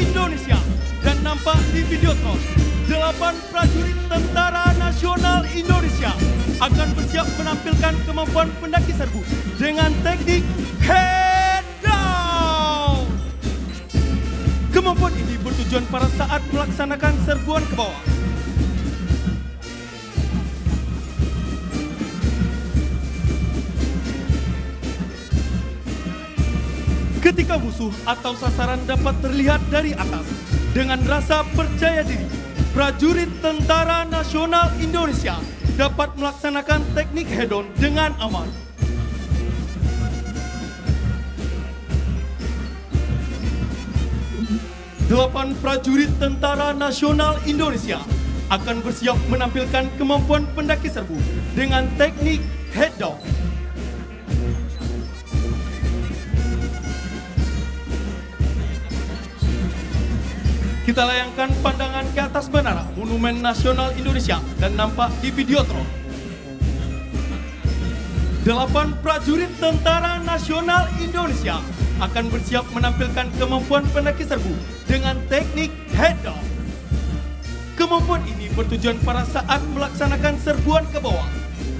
Indonesia. Dan nampak di Videotron, 8 prajurit Tentara Nasional Indonesia akan bersiap menampilkan kemampuan pendaki serbu dengan teknik head down. Kemampuan ini bertujuan pada saat melaksanakan serbuan ke bawah. Ketika musuh atau sasaran dapat terlihat dari atas, dengan rasa percaya diri, prajurit Tentara Nasional Indonesia dapat melaksanakan teknik head-on dengan aman. Delapan prajurit Tentara Nasional Indonesia akan bersiap menampilkan kemampuan pendaki serbu dengan teknik head-down. Kita layangkan pandangan ke atas menara Monumen Nasional Indonesia dan nampak di Videotron. 8 prajurit Tentara Nasional Indonesia akan bersiap menampilkan kemampuan pendaki serbu dengan teknik head down. Kemampuan ini bertujuan pada saat melaksanakan serbuan ke bawah,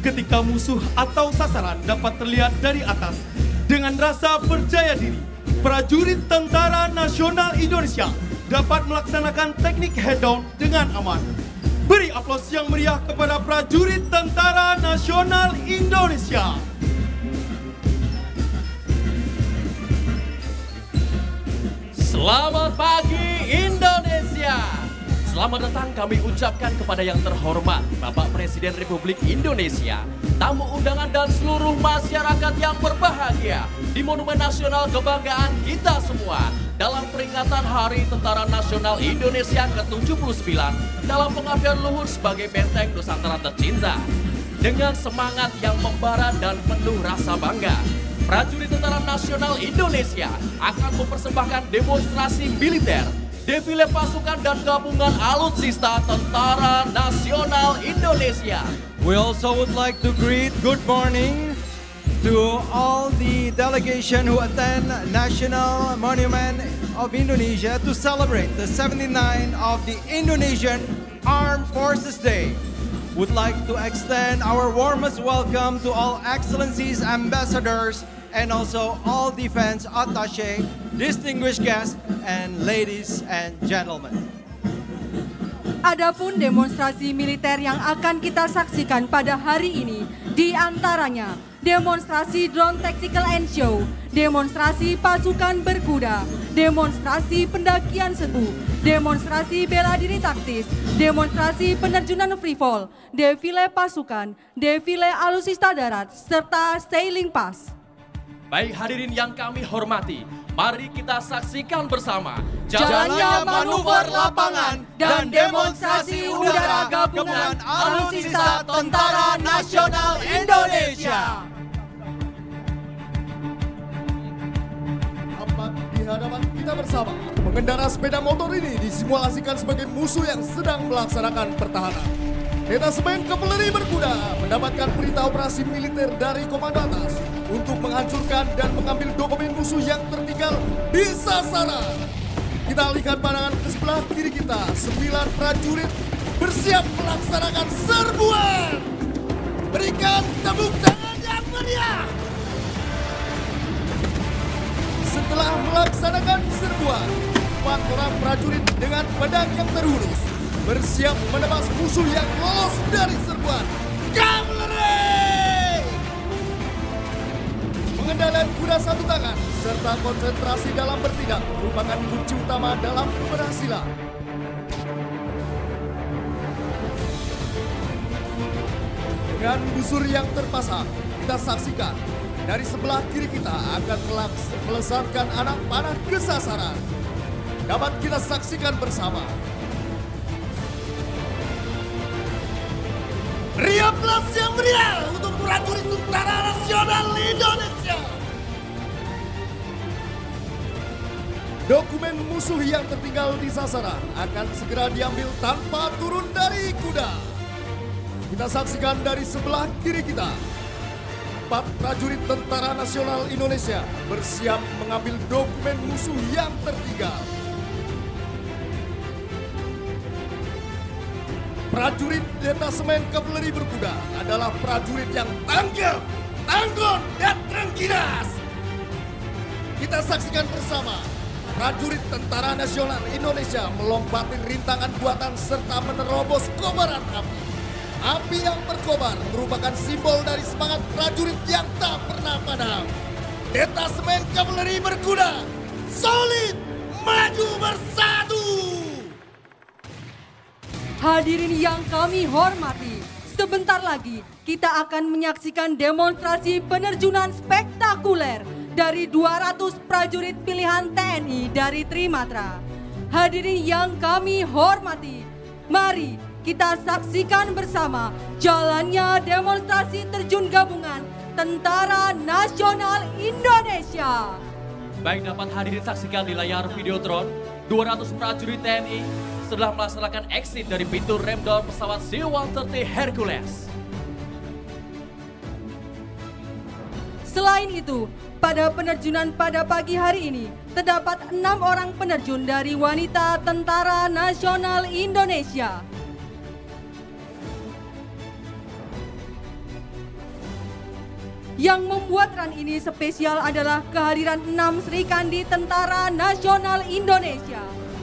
ketika musuh atau sasaran dapat terlihat dari atas. Dengan rasa percaya diri, prajurit Tentara Nasional Indonesia dapat melaksanakan teknik head down dengan aman. Beri aplaus yang meriah kepada prajurit Tentara Nasional Indonesia. Selamat pagi Indonesia. Selamat datang kami ucapkan kepada yang terhormat Bapak Presiden Republik Indonesia, tamu undangan dan seluruh masyarakat yang berbahagia di Monumen Nasional Kebanggaan kita semua dalam peringatan Hari Tentara Nasional Indonesia ke-79 dalam pengabdian luhur sebagai benteng Nusantara tercinta. Dengan semangat yang membara dan penuh rasa bangga, prajurit Tentara Nasional Indonesia akan mempersembahkan demonstrasi militer, defile pasukan dan gabungan alutsista Tentara Nasional Indonesia. We also would like to greet good morning to all the delegation who attend National Monument of Indonesia to celebrate the 79 of the Indonesian Armed Forces Day. Would like to extend our warmest welcome to all excellencies, ambassadors, and also all defense attaché, distinguished guests, and ladies and gentlemen. Adapun demonstrasi militer yang akan kita saksikan pada hari ini, di antaranya demonstrasi drone tactical and show, demonstrasi pasukan berkuda, demonstrasi pendakian serbu, demonstrasi bela diri taktis, demonstrasi penerjunan free fall, defile pasukan, defile alutsista darat, serta sailing pass. Baik hadirin yang kami hormati, mari kita saksikan bersama Jalannya manuver lapangan dan demonstrasi udara gabungan alutsista Tentara Nasional Indonesia. Tampak di hadapan kita bersama, pengendara sepeda motor ini disimulasikan sebagai musuh yang sedang melaksanakan pertahanan. Detasemen Kavaleri berkuda mendapatkan perintah operasi militer dari komando atas untuk menghancurkan dan mengambil dokumen musuh yang tertinggal di sasaran. Kita alihkan pandangan ke sebelah kiri kita, 9 prajurit bersiap melaksanakan serbuan. Berikan tepuk tangan yang meriah. Setelah melaksanakan serbuan, 4 orang prajurit dengan pedang yang terhunus bersiap menebas musuh yang lolos dari serbuan. Kavaleri! Pengendalian kuda satu tangan serta konsentrasi dalam bertindak merupakan kunci utama dalam keberhasilan. Dengan busur yang terpasang, kita saksikan dari sebelah kiri kita akan melesatkan anak panah ke sasaran. Dapat kita saksikan bersama. Beri aplaus yang meriah untuk prajurit Tentara Nasional Indonesia. Dokumen musuh yang tertinggal di sasaran akan segera diambil tanpa turun dari kuda. Kita saksikan dari sebelah kiri kita, 4 prajurit Tentara Nasional Indonesia bersiap mengambil dokumen musuh yang tertinggal. Prajurit Detasemen Kavaleri Berkuda adalah prajurit yang tangguh, tangguh, dan terengginas. Kita saksikan bersama prajurit Tentara Nasional Indonesia melompati rintangan buatan serta menerobos kobaran api. Api yang berkobar merupakan simbol dari semangat prajurit yang tak pernah padam. Detasemen Kavaleri Berkuda, solid, maju bersatu. Hadirin yang kami hormati, sebentar lagi kita akan menyaksikan demonstrasi penerjunan spektakuler dari 200 prajurit pilihan TNI dari Trimatra. Hadirin yang kami hormati, mari kita saksikan bersama jalannya demonstrasi terjun gabungan Tentara Nasional Indonesia. Baik, dapat hadirin saksikan di layar Videotron, 200 prajurit TNI setelah melaksanakan exit dari pintu remdown pesawat C-130 Hercules. Selain itu, pada penerjunan pada pagi hari ini, terdapat 6 orang penerjun dari wanita Tentara Nasional Indonesia. Yang membuat run ini spesial adalah kehadiran 6 Sri Kandi Tentara Nasional Indonesia.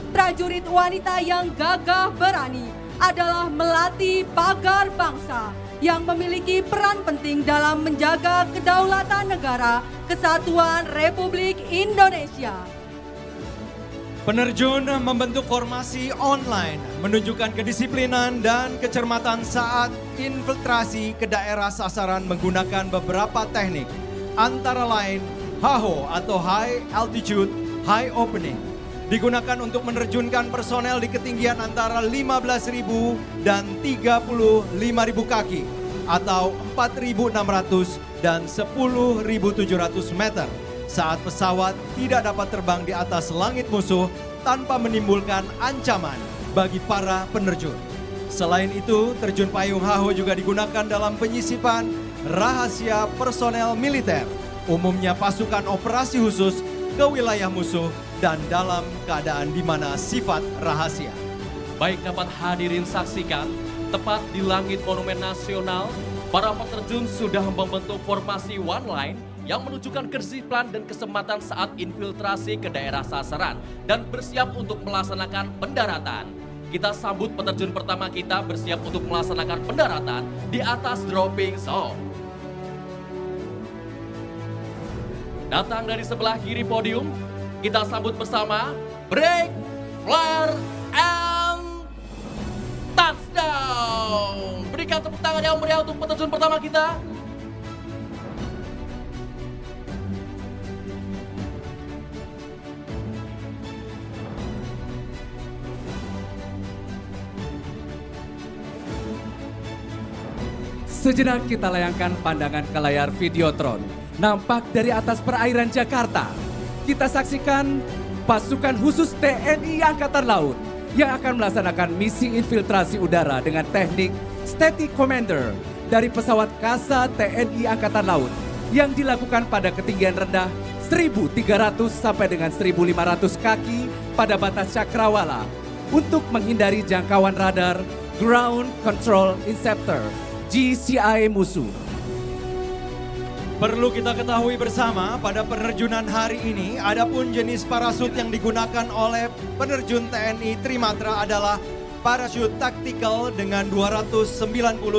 Prajurit wanita yang gagah berani adalah melati pagar bangsa yang memiliki peran penting dalam menjaga kedaulatan negara Kesatuan Republik Indonesia. Penerjun membentuk formasi online, menunjukkan kedisiplinan dan kecermatan saat infiltrasi ke daerah sasaran menggunakan beberapa teknik, antara lain HAHO atau High Altitude High Opening. Digunakan untuk menerjunkan personel di ketinggian antara 15.000 dan 35.000 kaki atau 4.600 dan 10.700 meter saat pesawat tidak dapat terbang di atas langit musuh tanpa menimbulkan ancaman bagi para penerjun. Selain itu, terjun payung HAHO juga digunakan dalam penyisipan rahasia personel militer, umumnya pasukan operasi khusus ke wilayah musuh dan dalam keadaan di mana sifat rahasia. Baik, dapat hadirin saksikan, tepat di langit Monumen Nasional, para peterjun sudah membentuk formasi one line yang menunjukkan kedisiplinan dan kesempatan saat infiltrasi ke daerah sasaran dan bersiap untuk melaksanakan pendaratan. Kita sambut peterjun pertama kita bersiap untuk melaksanakan pendaratan di atas dropping zone. Datang dari sebelah kiri podium, kita sambut bersama break, flare, and touchdown. Berikan tepuk tangan yang meriah untuk peterjun pertama kita. Sejenak kita layangkan pandangan ke layar Videotron. Nampak dari atas perairan Jakarta, kita saksikan pasukan khusus TNI Angkatan Laut yang akan melaksanakan misi infiltrasi udara dengan teknik Static Commander dari pesawat Kasa TNI Angkatan Laut yang dilakukan pada ketinggian rendah 1.300 sampai dengan 1.500 kaki pada batas Cakrawala untuk menghindari jangkauan radar Ground Control Interceptor GCI musuh. Perlu kita ketahui bersama pada penerjunan hari ini, adapun jenis parasut yang digunakan oleh penerjun TNI Trimatra adalah parasut taktikal dengan 290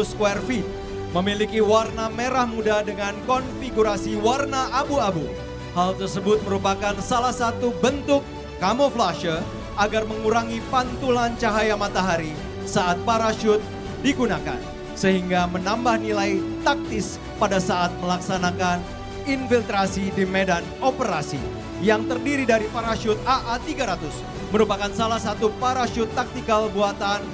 square feet. Memiliki warna merah muda dengan konfigurasi warna abu-abu. Hal tersebut merupakan salah satu bentuk kamuflase agar mengurangi pantulan cahaya matahari saat parasut digunakan, sehingga menambah nilai taktis pada saat melaksanakan infiltrasi di medan operasi. Yang terdiri dari parasut AA300, merupakan salah satu parasut taktikal buatan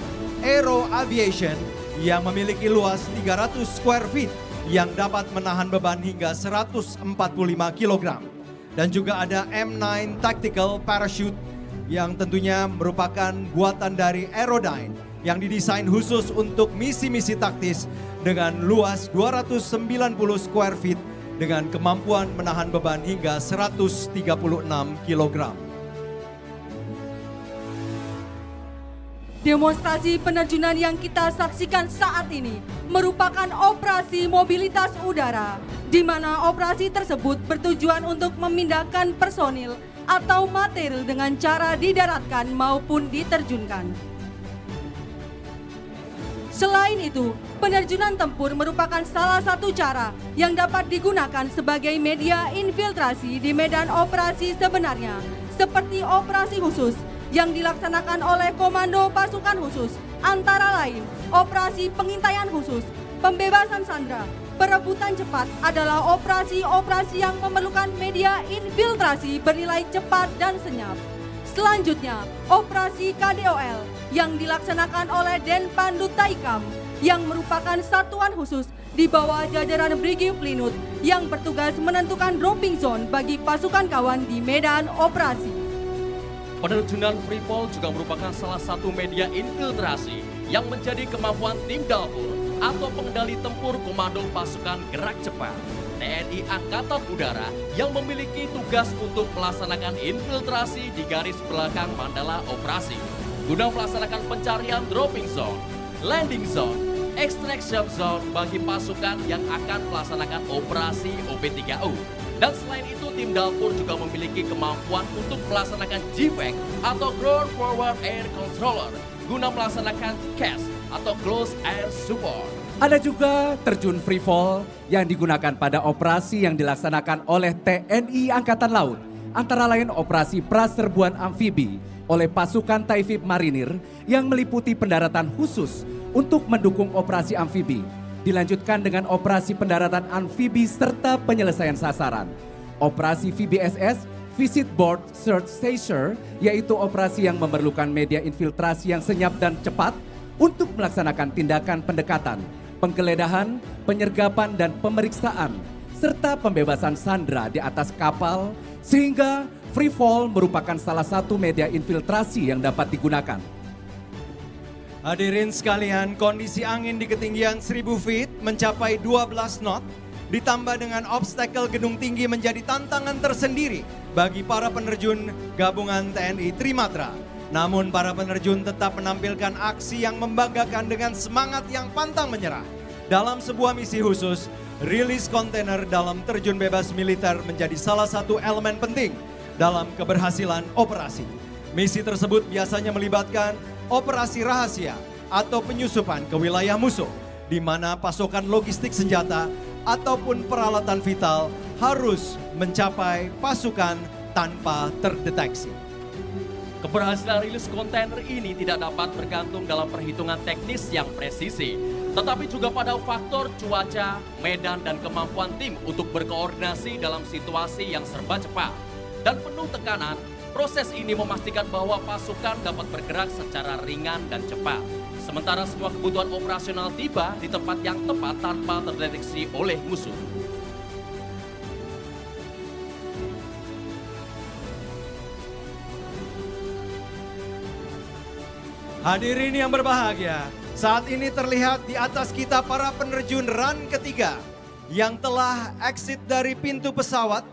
Aero Aviation yang memiliki luas 300 square feet yang dapat menahan beban hingga 145 kg. Dan juga ada M9 Tactical Parachute yang tentunya merupakan buatan dari Aerodyne yang didesain khusus untuk misi-misi taktis dengan luas 290 square feet dengan kemampuan menahan beban hingga 136 kg. Demonstrasi penerjunan yang kita saksikan saat ini merupakan operasi mobilitas udara, di mana operasi tersebut bertujuan untuk memindahkan personil atau material dengan cara didaratkan maupun diterjunkan. Selain itu, penerjunan tempur merupakan salah satu cara yang dapat digunakan sebagai media infiltrasi di medan operasi sebenarnya, seperti operasi khusus yang dilaksanakan oleh Komando Pasukan Khusus, antara lain operasi pengintaian khusus, pembebasan sandera, perebutan cepat adalah operasi-operasi yang memerlukan media infiltrasi bernilai cepat dan senyap. Selanjutnya, operasi KDOL yang dilaksanakan oleh Denpandu Taikam yang merupakan satuan khusus di bawah jajaran Brigif Linut yang bertugas menentukan dropping zone bagi pasukan kawan di medan operasi. Penerjunan free fall juga merupakan salah satu media infiltrasi yang menjadi kemampuan tim Dalpur atau pengendali tempur Komando Pasukan Gerak Cepat TNI Angkatan Udara yang memiliki tugas untuk melaksanakan infiltrasi di garis belakang mandala operasi guna melaksanakan pencarian dropping zone, landing zone, extraction zone bagi pasukan yang akan melaksanakan operasi OP3U. Dan selain itu, tim Dalpur juga memiliki kemampuan untuk melaksanakan GVAC atau Ground Forward Air Controller guna melaksanakan CAS atau Close Air Support. Ada juga terjun free fall yang digunakan pada operasi yang dilaksanakan oleh TNI Angkatan Laut, antara lain operasi praserbuan amfibi oleh pasukan Taifib Marinir yang meliputi pendaratan khusus untuk mendukung operasi amfibi. Dilanjutkan dengan operasi pendaratan amfibi serta penyelesaian sasaran. Operasi VBSS, Visit Board Search Seizure, yaitu operasi yang memerlukan media infiltrasi yang senyap dan cepat untuk melaksanakan tindakan pendekatan, penggeledahan, penyergapan dan pemeriksaan, serta pembebasan sandera di atas kapal, sehingga free fall merupakan salah satu media infiltrasi yang dapat digunakan. Hadirin sekalian, kondisi angin di ketinggian 1000 feet mencapai 12 knot, ditambah dengan obstacle gedung tinggi menjadi tantangan tersendiri bagi para penerjun gabungan TNI Trimatra. Namun para penerjun tetap menampilkan aksi yang membanggakan dengan semangat yang pantang menyerah. Dalam sebuah misi khusus, rilis kontainer dalam terjun bebas militer menjadi salah satu elemen penting dalam keberhasilan operasi. Misi tersebut biasanya melibatkan operasi rahasia atau penyusupan ke wilayah musuh, di mana pasokan logistik senjata ataupun peralatan vital harus mencapai pasukan tanpa terdeteksi. Keberhasilan rilis kontainer ini tidak dapat bergantung dalam perhitungan teknis yang presisi, tetapi juga pada faktor cuaca, medan, dan kemampuan tim untuk berkoordinasi dalam situasi yang serba cepat dan penuh tekanan. Proses ini memastikan bahwa pasukan dapat bergerak secara ringan dan cepat. Sementara semua kebutuhan operasional tiba di tempat yang tepat tanpa terdeteksi oleh musuh. Hadirin yang berbahagia, saat ini terlihat di atas kita para penerjun run ketiga yang telah exit dari pintu pesawat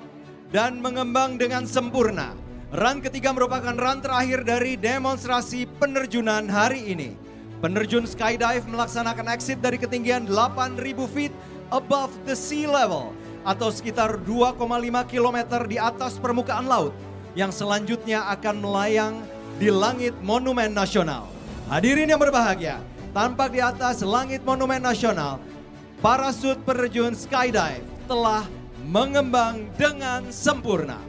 dan mengembang dengan sempurna. Run ketiga merupakan run terakhir dari demonstrasi penerjunan hari ini. Penerjun skydive melaksanakan exit dari ketinggian 8.000 feet above the sea level atau sekitar 2,5 km di atas permukaan laut yang selanjutnya akan melayang di langit Monumen Nasional. Hadirin yang berbahagia, tampak di atas langit Monumen Nasional, parasut penerjun skydive telah mengembang dengan sempurna.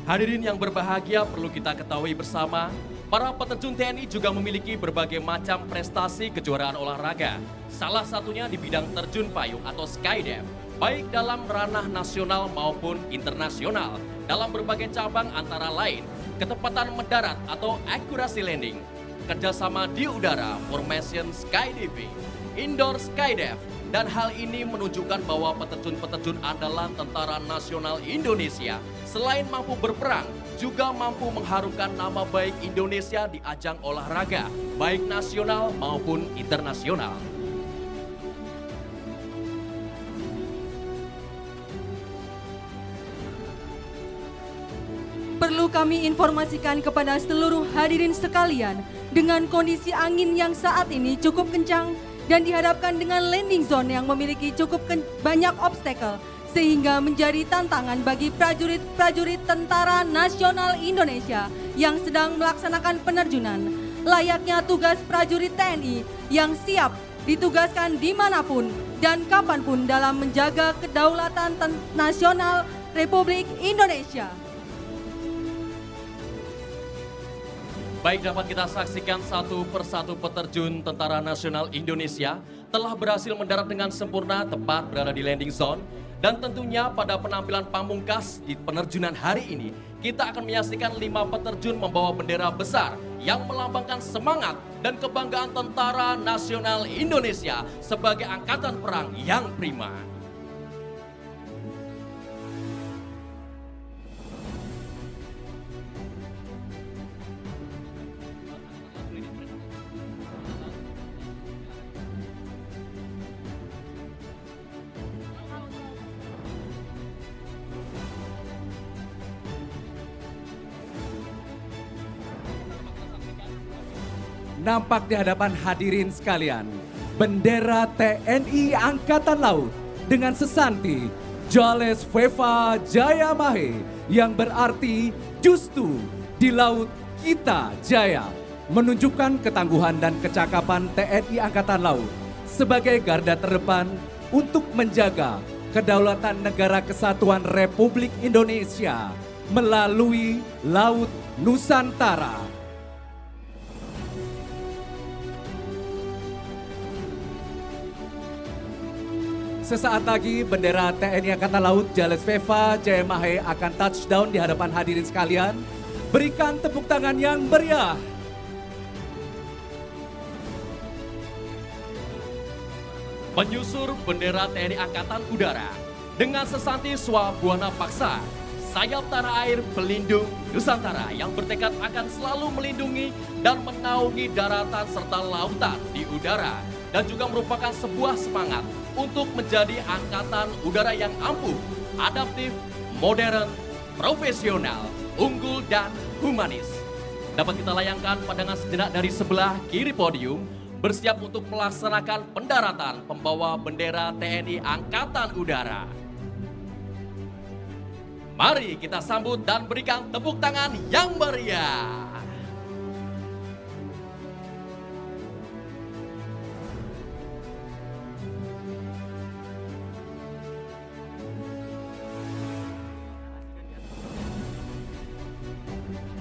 Hadirin yang berbahagia, perlu kita ketahui bersama, para peterjun TNI juga memiliki berbagai macam prestasi kejuaraan olahraga. Salah satunya di bidang terjun payung atau skydive, baik dalam ranah nasional maupun internasional, dalam berbagai cabang antara lain, ketepatan mendarat atau accuracy landing, kerjasama di udara, formation skydiving, indoor skydive, dan hal ini menunjukkan bahwa peterjun-peterjun andalan Tentara Nasional Indonesia selain mampu berperang, juga mampu mengharumkan nama baik Indonesia di ajang olahraga, baik nasional maupun internasional. Perlu kami informasikan kepada seluruh hadirin sekalian, dengan kondisi angin yang saat ini cukup kencang dan dihadapkan dengan landing zone yang memiliki cukup banyak obstacle, sehingga menjadi tantangan bagi prajurit-prajurit Tentara Nasional Indonesia yang sedang melaksanakan penerjunan. Layaknya tugas prajurit TNI yang siap ditugaskan dimanapun dan kapanpun dalam menjaga kedaulatan nasional Republik Indonesia. Baik, dapat kita saksikan satu persatu peterjun Tentara Nasional Indonesia telah berhasil mendarat dengan sempurna tepat berada di landing zone. Dan tentunya pada penampilan pamungkas di penerjunan hari ini, kita akan menyaksikan 5 peterjun membawa bendera besar yang melambangkan semangat dan kebanggaan Tentara Nasional Indonesia sebagai angkatan perang yang prima. Nampak di hadapan hadirin sekalian, bendera TNI Angkatan Laut dengan sesanti Jales Veva Jayamahe yang berarti Justu di Laut Kita Jaya, menunjukkan ketangguhan dan kecakapan TNI Angkatan Laut sebagai garda terdepan untuk menjaga kedaulatan Negara Kesatuan Republik Indonesia melalui Laut Nusantara. Sesaat lagi bendera TNI Angkatan Laut Jales Veva Jayamahe akan touchdown di hadapan hadirin sekalian. Berikan tepuk tangan yang meriah. Menyusur bendera TNI Angkatan Udara dengan sesanti Swabuana Paksa, sayap tanah air pelindung Nusantara yang bertekad akan selalu melindungi dan menaungi daratan serta lautan di udara, dan juga merupakan sebuah semangat untuk menjadi angkatan udara yang ampuh, adaptif, modern, profesional, unggul, dan humanis. Dapat kita layangkan pandangan sejenak dari sebelah kiri podium, bersiap untuk melaksanakan pendaratan pembawa bendera TNI Angkatan Udara. Mari kita sambut dan berikan tepuk tangan yang meriah.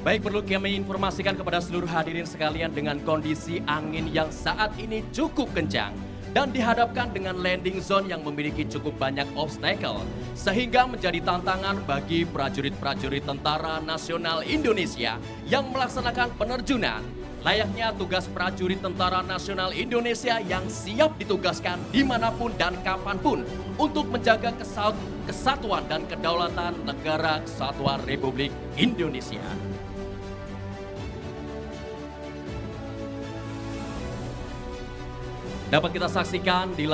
Baik, perlu kami informasikan kepada seluruh hadirin sekalian dengan kondisi angin yang saat ini cukup kencang dan dihadapkan dengan landing zone yang memiliki cukup banyak obstacle, sehingga menjadi tantangan bagi prajurit-prajurit Tentara Nasional Indonesia yang melaksanakan penerjunan. Layaknya tugas prajurit Tentara Nasional Indonesia yang siap ditugaskan dimanapun dan kapanpun untuk menjaga kesatuan dan kedaulatan Negara Kesatuan Republik Indonesia. Dapat kita saksikan di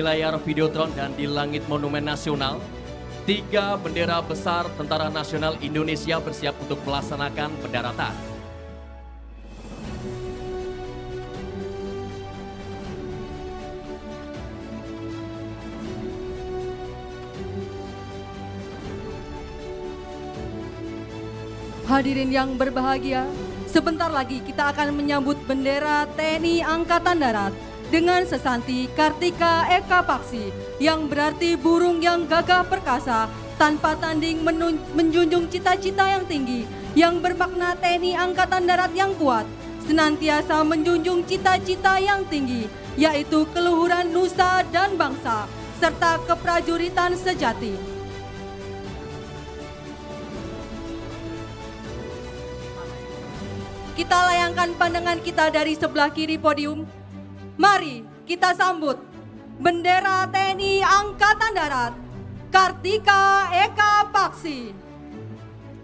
layar Videotron dan di langit Monumen Nasional, 3 bendera besar Tentara Nasional Indonesia bersiap untuk melaksanakan pendaratan. Hadirin yang berbahagia, sebentar lagi kita akan menyambut bendera TNI Angkatan Darat dengan sesanti Kartika Eka Paksi yang berarti burung yang gagah perkasa tanpa tanding menjunjung cita-cita yang tinggi, yang bermakna TNI Angkatan Darat yang kuat senantiasa menjunjung cita-cita yang tinggi, yaitu keluhuran nusa dan bangsa serta keprajuritan sejati. Kita layangkan pandangan kita dari sebelah kiri podium. Mari kita sambut bendera TNI Angkatan Darat, Kartika Eka Paksi.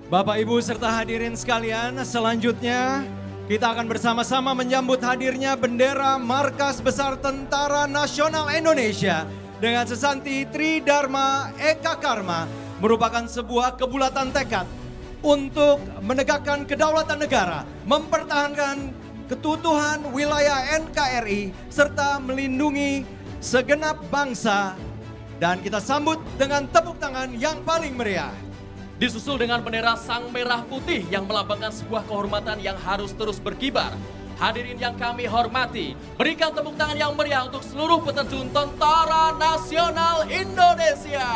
Bapak, Ibu, serta hadirin sekalian, selanjutnya kita akan bersama-sama menyambut hadirnya bendera Markas Besar Tentara Nasional Indonesia dengan sesanti Tridharma Eka Karma, merupakan sebuah kebulatan tekad untuk menegakkan kedaulatan negara, mempertahankan keutuhan wilayah NKRI, serta melindungi segenap bangsa. Dan kita sambut dengan tepuk tangan yang paling meriah. Disusul dengan bendera sang merah putih yang melambangkan sebuah kehormatan yang harus terus berkibar. Hadirin yang kami hormati, berikan tepuk tangan yang meriah untuk seluruh peterjun Tentara Nasional Indonesia.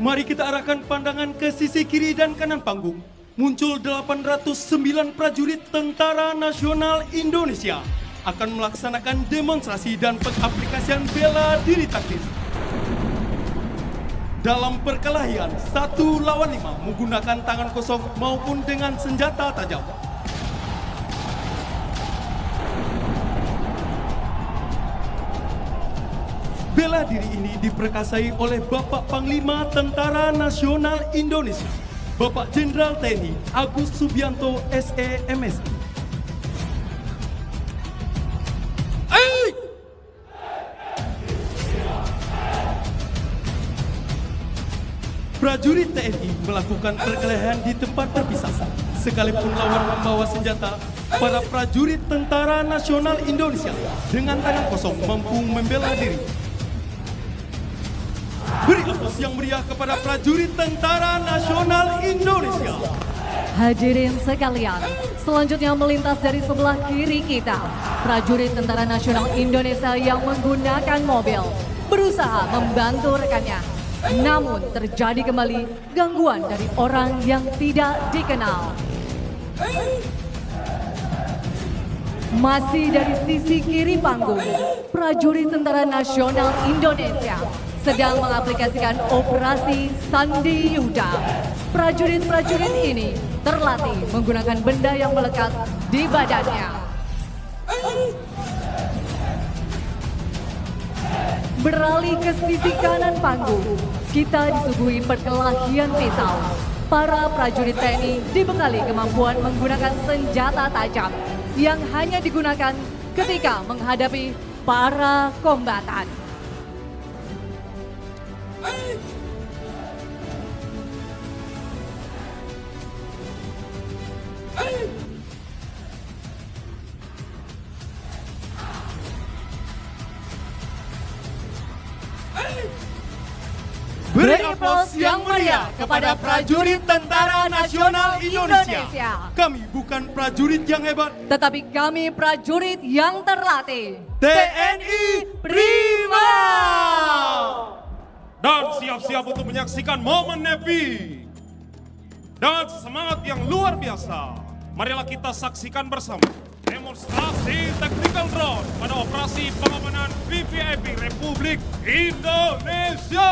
Mari kita arahkan pandangan ke sisi kiri dan kanan panggung. Muncul 809 prajurit Tentara Nasional Indonesia akan melaksanakan demonstrasi dan pengaplikasian bela diri taktis. Dalam perkelahian 1 lawan 5 menggunakan tangan kosong maupun dengan senjata tajam. Bela diri ini diperkasai oleh Bapak Panglima Tentara Nasional Indonesia, Bapak Jenderal TNI Agus Subianto SE MSI. Prajurit TNI melakukan perkelahian di tempat terpisah. Sekalipun lawan membawa senjata, para prajurit Tentara Nasional Indonesia dengan tangan kosong mampu membela diri. Beri aplaus yang meriah kepada prajurit Tentara Nasional Indonesia. Hadirin sekalian, selanjutnya melintas dari sebelah kiri kita, prajurit Tentara Nasional Indonesia yang menggunakan mobil berusaha membantu rekannya. Namun terjadi kembali gangguan dari orang yang tidak dikenal. Masih dari sisi kiri panggung, prajurit Tentara Nasional Indonesia sedang mengaplikasikan operasi Sandi Yuda. Prajurit-prajurit ini terlatih menggunakan benda yang melekat di badannya. Beralih ke sisi kanan panggung, kita disuguhi perkelahian pisau. Para prajurit TNI dibekali kemampuan menggunakan senjata tajam yang hanya digunakan ketika menghadapi para kombatan. Beri aplaus yang meriah kepada prajurit Tentara Nasional Indonesia. Kami bukan prajurit yang hebat, Tetapi kami prajurit yang terlatih. TNI Prima. Dan siap-siap untuk menyaksikan momen Nevi. Dan semangat yang luar biasa. Marilah kita saksikan bersama demonstrasi tactical drone pada operasi pengamanan VVIP Republik Indonesia.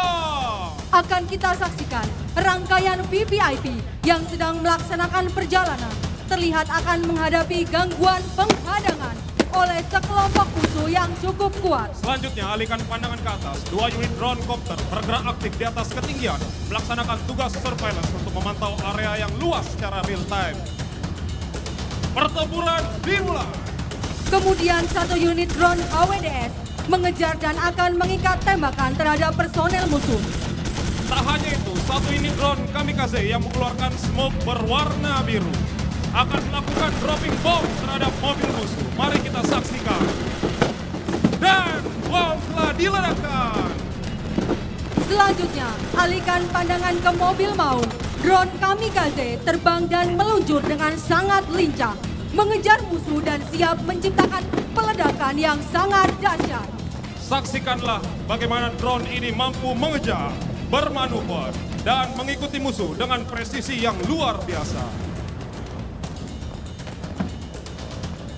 Akan kita saksikan rangkaian VVIP yang sedang melaksanakan perjalanan terlihat akan menghadapi gangguan penghadangan oleh sekelompok musuh yang cukup kuat. Selanjutnya alihkan pandangan ke atas. 2 unit drone copter bergerak aktif di atas ketinggian melaksanakan tugas surveillance untuk memantau area yang luas secara real time. Pertempuran dimulai. Kemudian 1 unit drone HWDS mengejar dan akan mengikat tembakan terhadap personel musuh. Tak hanya itu, 1 unit drone kamikaze yang mengeluarkan smoke berwarna biru akan melakukan dropping bomb terhadap mobil musuh. Mari kita saksikan. Dan bom telah diledakkan. Selanjutnya, alihkan pandangan ke mobil maut. Drone kamikaze terbang dan meluncur dengan sangat lincah, mengejar musuh dan siap menciptakan peledakan yang sangat dahsyat. Saksikanlah bagaimana drone ini mampu mengejar, bermanuver, dan mengikuti musuh dengan presisi yang luar biasa.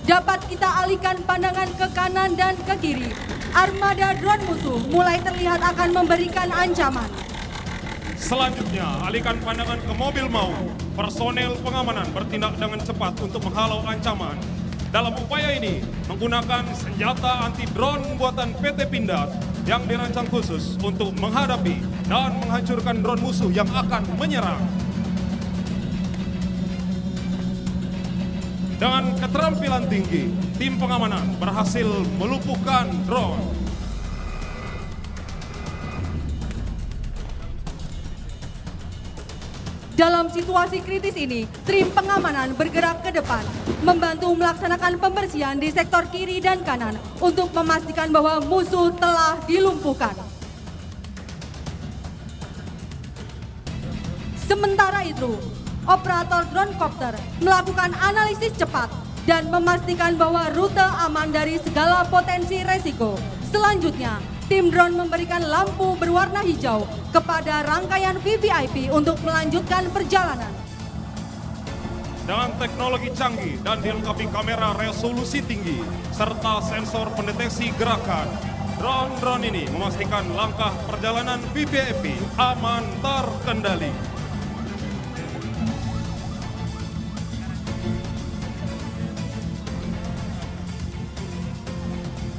Dapat kita alihkan pandangan ke kanan dan ke kiri. Armada drone musuh mulai terlihat akan memberikan ancaman. Selanjutnya, alihkan pandangan ke mobil maut. Personel pengamanan bertindak dengan cepat untuk menghalau ancaman. Dalam upaya ini, menggunakan senjata anti-drone buatan PT Pindad yang dirancang khusus untuk menghadapi dan menghancurkan drone musuh yang akan menyerang. Dengan keterampilan tinggi, tim pengamanan berhasil melumpuhkan drone. Dalam situasi kritis ini, tim pengamanan bergerak ke depan, membantu melaksanakan pembersihan di sektor kiri dan kanan untuk memastikan bahwa musuh telah dilumpuhkan. Sementara itu, operator drone kopter melakukan analisis cepat dan memastikan bahwa rute aman dari segala potensi resiko. Selanjutnya, tim drone memberikan lampu berwarna hijau kepada rangkaian VVIP untuk melanjutkan perjalanan. Dengan teknologi canggih dan dilengkapi kamera resolusi tinggi serta sensor pendeteksi gerakan, drone-drone ini memastikan langkah perjalanan VVIP aman terkendali.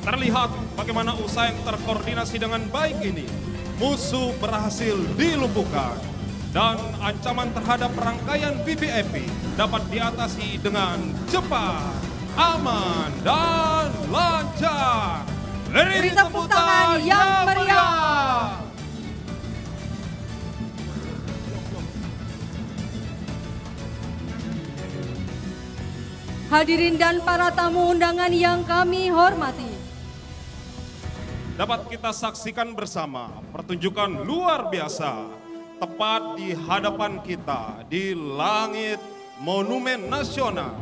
Terlihat bagaimana usaha yang terkoordinasi dengan baik ini, musuh berhasil dilumpuhkan dan ancaman terhadap rangkaian VVIP dapat diatasi dengan cepat, aman, dan lancar. Beri tepuk tangan yang meriah. Hadirin dan para tamu undangan yang kami hormati, dapat kita saksikan bersama pertunjukan luar biasa tepat di hadapan kita di langit Monumen Nasional.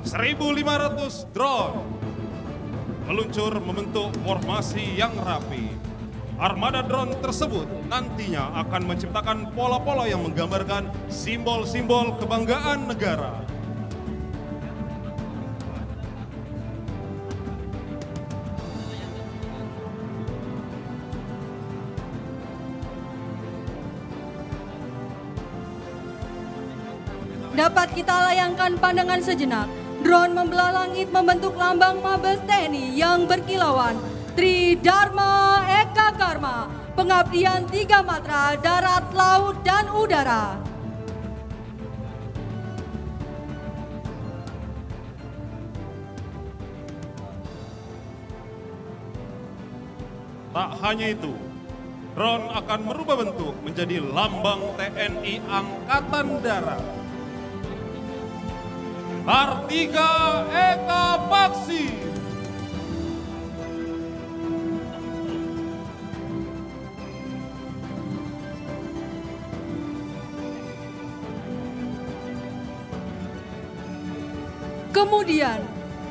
1.500 drone meluncur membentuk formasi yang rapi. Armada drone tersebut nantinya akan menciptakan pola-pola yang menggambarkan simbol-simbol kebanggaan negara. dapat kita layangkan pandangan sejenak. Drone membelah langit membentuk lambang Mabes TNI yang berkilauan. Tridharma Eka Karma, pengabdian 3 matra darat, laut, dan udara. Tak hanya itu, drone akan merubah bentuk menjadi lambang TNI Angkatan Darat. Kartika Eka Paksi. Kemudian,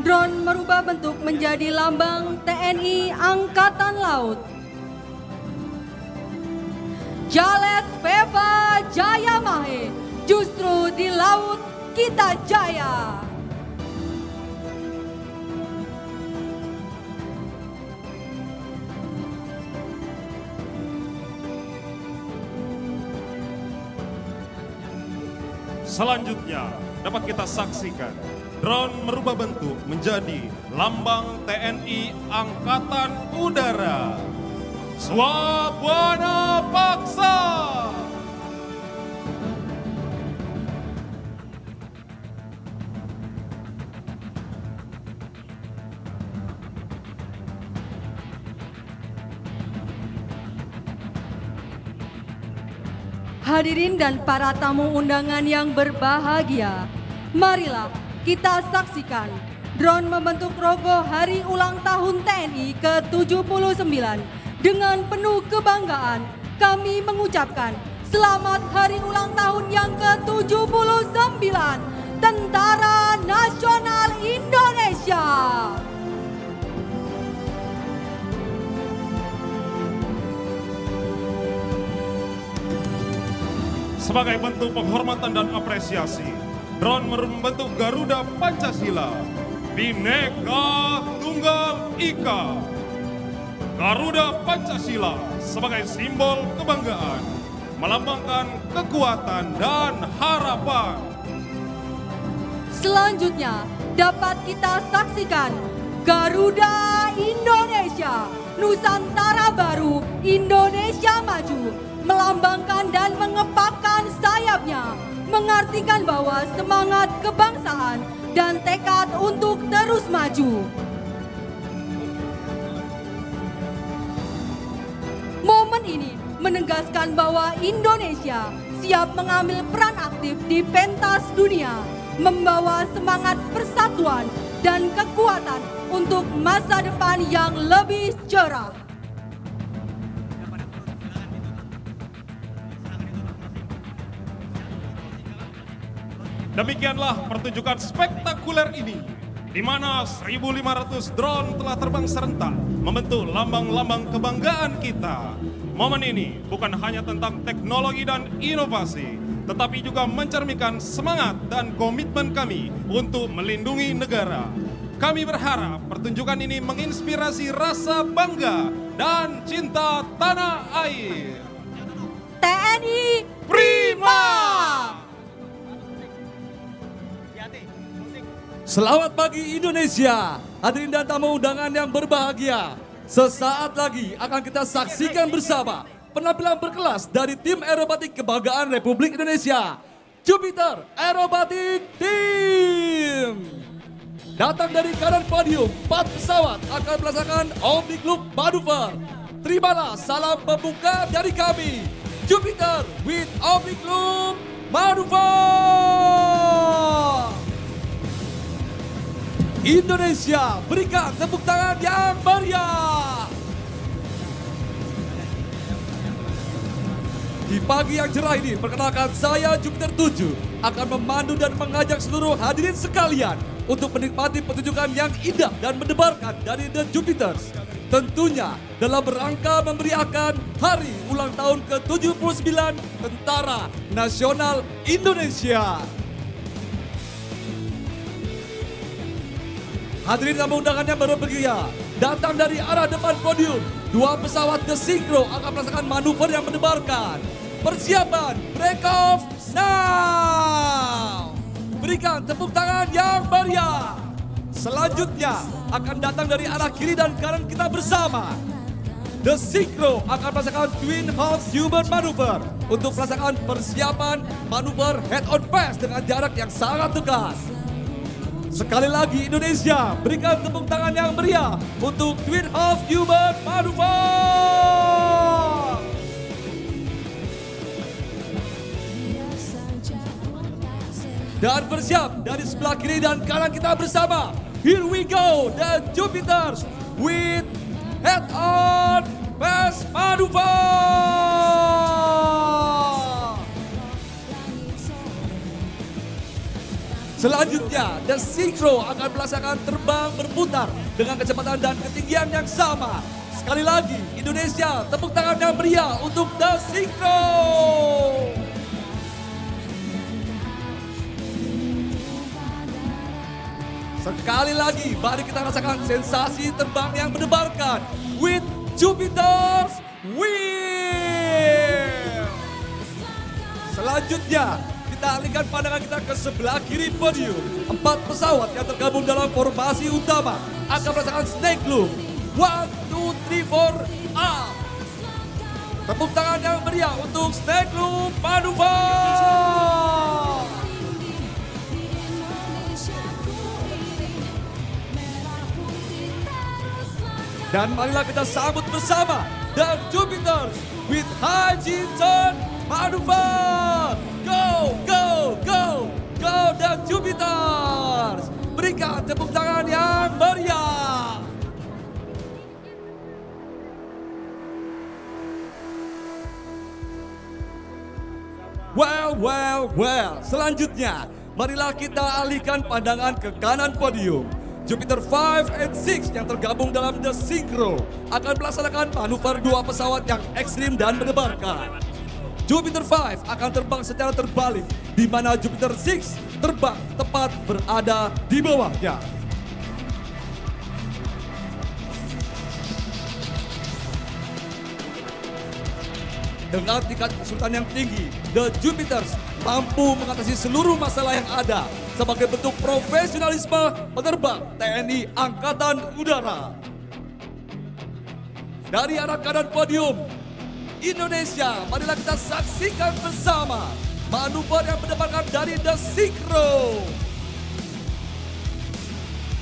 drone merubah bentuk menjadi lambang TNI Angkatan Laut. Jales Veva Jaya Mahe, justru di laut kita jaya. Selanjutnya dapat kita saksikan drone merubah bentuk menjadi lambang TNI Angkatan Udara. Swabwana Paksa. Hadirin dan para tamu undangan yang berbahagia, marilah kita saksikan drone membentuk logo Hari Ulang Tahun TNI ke-79. Dengan penuh kebanggaan, kami mengucapkan selamat Hari Ulang Tahun yang ke-79 Tentara Nasional Indonesia. Sebagai bentuk penghormatan dan apresiasi, drone membentuk Garuda Pancasila, Bhinneka Tunggal Ika. Garuda Pancasila sebagai simbol kebanggaan, melambangkan kekuatan dan harapan. Selanjutnya dapat kita saksikan Garuda Indonesia, Nusantara Baru, Indonesia Maju, melambangkan dan mengepakkan sayapnya, mengartikan bahwa semangat kebangsaan dan tekad untuk terus maju. Momen ini menegaskan bahwa Indonesia siap mengambil peran aktif di pentas dunia, membawa semangat persatuan dan kekuatan untuk masa depan yang lebih cerah. Demikianlah pertunjukan spektakuler ini, di mana 1.500 drone telah terbang serentak membentuk lambang-lambang kebanggaan kita. Momen ini bukan hanya tentang teknologi dan inovasi, tetapi juga mencerminkan semangat dan komitmen kami untuk melindungi negara. Kami berharap pertunjukan ini menginspirasi rasa bangga dan cinta tanah air. TNI Prima! Selamat pagi Indonesia, hadirin dan tamu undangan yang berbahagia. Sesaat lagi akan kita saksikan bersama penampilan berkelas dari tim aerobatik kebanggaan Republik Indonesia, Jupiter Aerobatic Team. Datang dari kanan podium, 4 pesawat akan melaksanakan oblique loop maneuver. Terimalah salam pembuka dari kami, Jupiter with oblique loop maneuver. Indonesia, berikan tepuk tangan yang meriah. Di pagi yang cerah ini, perkenalkan saya Jupiter 7 akan memandu dan mengajak seluruh hadirin sekalian untuk menikmati pertunjukan yang indah dan mendebarkan dari The Jupiters. Tentunya dalam rangka memeriahkan hari ulang tahun ke-79 Tentara Nasional Indonesia. Hadirin tamu undangan yang berbahagia, datang dari arah depan podium, 2 pesawat The Synchro akan melaksanakan manuver yang mendebarkan. Persiapan, break off now! Berikan tepuk tangan yang meriah. Selanjutnya akan datang dari arah kiri dan kanan kita bersama. The Synchro akan melaksanakan Twin Half Human Maneuver untuk melaksanakan persiapan manuver head-on pass dengan jarak yang sangat dekat. Sekali lagi Indonesia, berikan tepuk tangan yang meriah untuk Twin Half Human Maneuver. Dan bersiap dari sebelah kiri dan kanan kita bersama. Here we go, the Jupiters with head-on pass maneuver. Selanjutnya, The Synchro akan melaksanakan terbang berputar dengan kecepatan dan ketinggian yang sama. Sekali lagi, Indonesia, tepuk tangan yang meriah untuk The Synchro. Sekali lagi, mari kita rasakan sensasi terbang yang mendebarkan with Jupiter's Wheel. Selanjutnya, kita alihkan pandangan kita ke sebelah kiri podium. 4 pesawat yang tergabung dalam formasi utama akan merasakan snake loop. 1, 2, 3, 4, up. Tepuk tangan yang meriah untuk snake loop maneuver. Dan marilah kita sambut bersama The Jupiters with high turn maneuver. Go, go, go, go The Jupiters. Berikan tepuk tangan yang meriah. Well. Selanjutnya, marilah kita alihkan pandangan ke kanan podium. Jupiter 5 and 6 yang tergabung dalam The Synchro akan melaksanakan manuver 2 pesawat yang ekstrim dan mendebarkan. Jupiter 5 akan terbang secara terbalik, di mana Jupiter 6 terbang tepat berada di bawahnya. Dengan tingkat kesulitan yang tinggi, The Jupiters mampu mengatasi seluruh masalah yang ada sebagai bentuk profesionalisme penerbang TNI Angkatan Udara. Dari arah kanan podium, Indonesia, marilah kita saksikan bersama manuver yang mendebarkan dari The Synchro.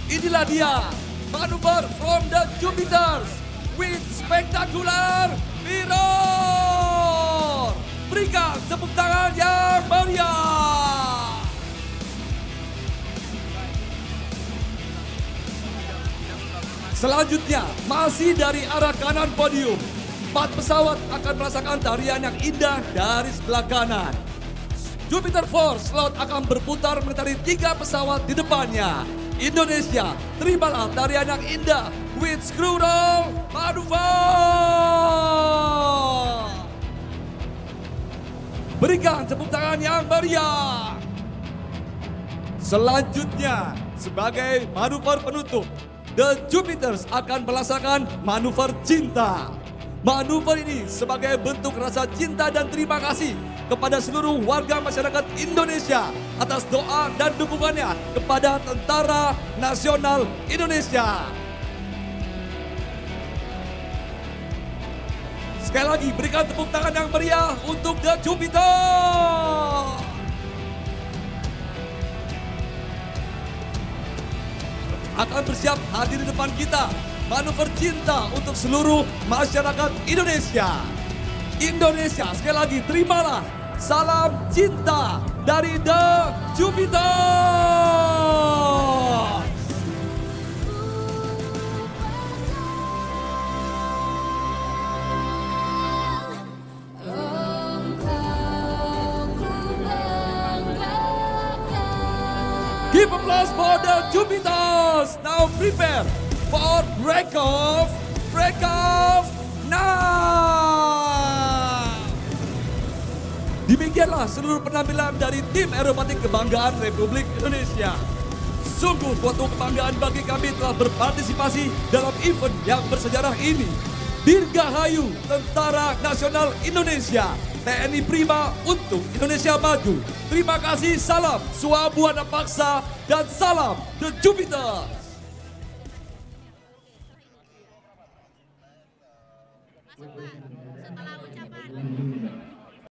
Inilah dia, manuver from The Jupiters with spectacular mirror. berikan tepuk tangan yang meriah. Selanjutnya, masih dari arah kanan podium, 4 pesawat akan merasakan tarian yang indah dari sebelah kanan. Jupiter Force slot akan berputar mengitari 3 pesawat di depannya. Indonesia, terimalah tarian yang indah with screw roll maneuver. Berikan tepuk tangan yang meriah. Selanjutnya, sebagai manuver penutup, The Jupiters akan melaksanakan manuver cinta. Manuver ini sebagai bentuk rasa cinta dan terima kasih kepada seluruh warga masyarakat Indonesia atas doa dan dukungannya kepada Tentara Nasional Indonesia. Sekali lagi berikan tepuk tangan yang meriah untuk The Jupiter. Akan bersiap hadir di depan kita manuver cinta untuk seluruh masyarakat Indonesia. Indonesia, sekali lagi terimalah salam cinta dari The Jupiter. Give applause for The Jupiters. Now prepare for break-off now. Demikianlah seluruh penampilan dari tim aerobatik kebanggaan Republik Indonesia. Sungguh suatu kebanggaan bagi kami telah berpartisipasi dalam event yang bersejarah ini. Dirgahayu Tentara Nasional Indonesia, TNI Prima untuk Indonesia Maju. Terima kasih, salam Swabuana Paksa dan salam The Jupiter.